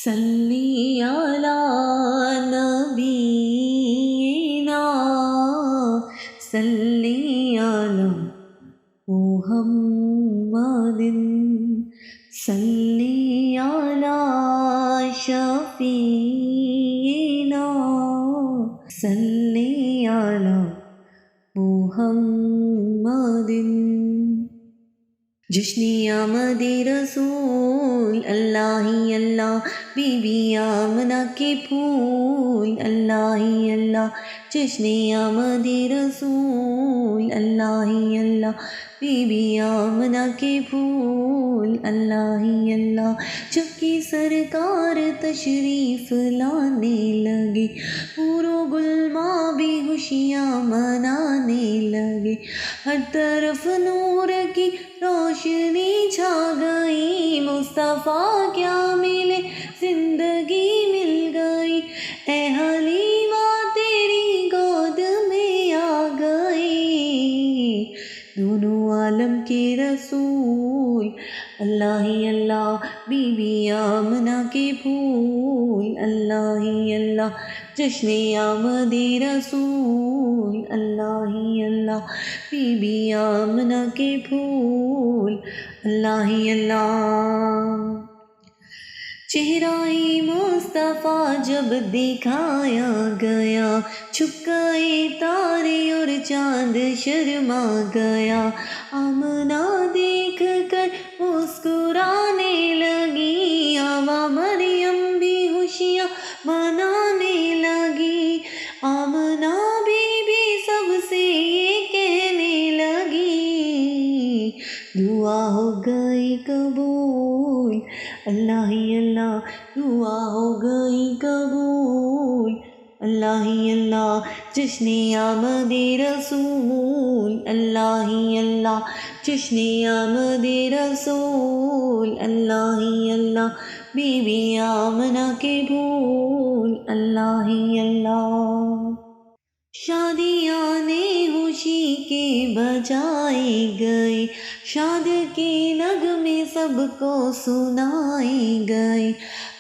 صلی علی نبینا صلی علی محمد صلی علی شفیعنا صلی علی محمد جشن آمد رسول اللہ ہی اللہ، بی بی آمنہ کے پھول اللہ ہی اللہ، جشن آمد رسول اللہ ہی اللہ، بی بی آمنہ کے پھول اللہ ہی اللہ۔ جب کہ سرکار تشریف لانے لگے، حور و غلماں بھی خوشیاں منانے لگے، ہر طرف نور کی روشنی چھا گئی، مصطفیٰ کیا ملے زندگی مل گئی، اے حلیمہ تیری گود میں آ گئی، دونوں عالم کے رسول اللہ ہی اللہ، بی بی آمنہ کے پھول اللہ ہی اللہ، جشن آمد رسول اللہ ہی اللہ، بی بی آمنہ کے پھول اللہ ہی اللہ۔ چہرہ مصطفیٰ جب دکھایا گیا، چھپ گئے تارے اور چاند شرما گیا، آمنہ دیکھ کر مسکرانے لگی، آوا مریم بھی خوشیاں منانے لگی، آمنہ بی بی سب سے یہ کہنے لگی، دعا ہو گئی قبول اللہ ہی اللہ، دعا ہو گئی قبول اللہ ہی اللہ، جشن آمد رسول اللہ ہی اللہ، جشن آمد رسول اللہ ہی اللہ، بی بی آمنہ کے پھول اللہ ہی اللہ۔ شادیاں نے خوشی کے بجائے گئے، شاد کے نغمے سب کو سنائے گئے،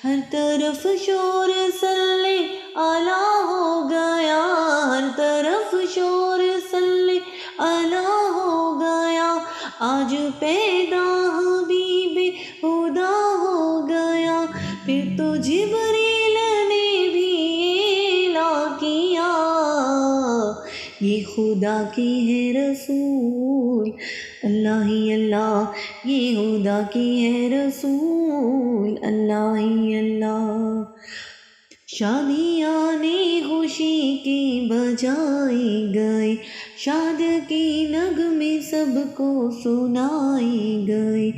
ہر طرف شور صلی علی ہو گیا، ہر طرف شور صلی علی ہو گیا، آج پیدا حبیب خدا ہو گیا، پھر تو جبریل نے بھی اعلان کیا، یہ خدا کی ہے رسول اللہ ہی اللہ، یہ خدا کی ہے رسول اللہ ہی اللہ۔ شادیاں نے خوشی کے بجائے گئے، شاد کے نغمے سب کو سنائے گئے،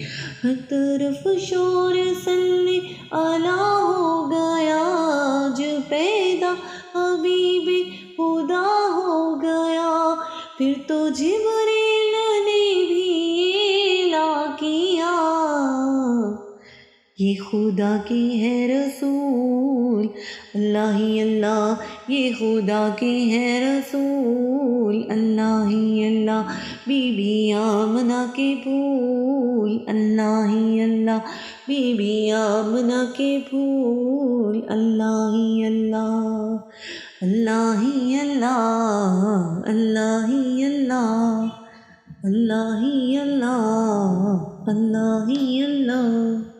ہر طرف شور صلی علی ہو گیا، آج پیدا حبیب خدا ہو گیا، پھر تو جبریل نے بھی اعلان کیا، یہ خدا کی ہے رسول اللہ ہی اللہ، یہ خدا کی ہے رسول اللہ ہی اللہ، بی بی آمنہ کے پھول اللہ ہی اللہ، بی بی آمنہ کے پھول اللہ ہی اللہ، اللہ ہی اللہ، اللہ ہی اللہ، اللہ ہی اللہ، اللہ ہی اللہ۔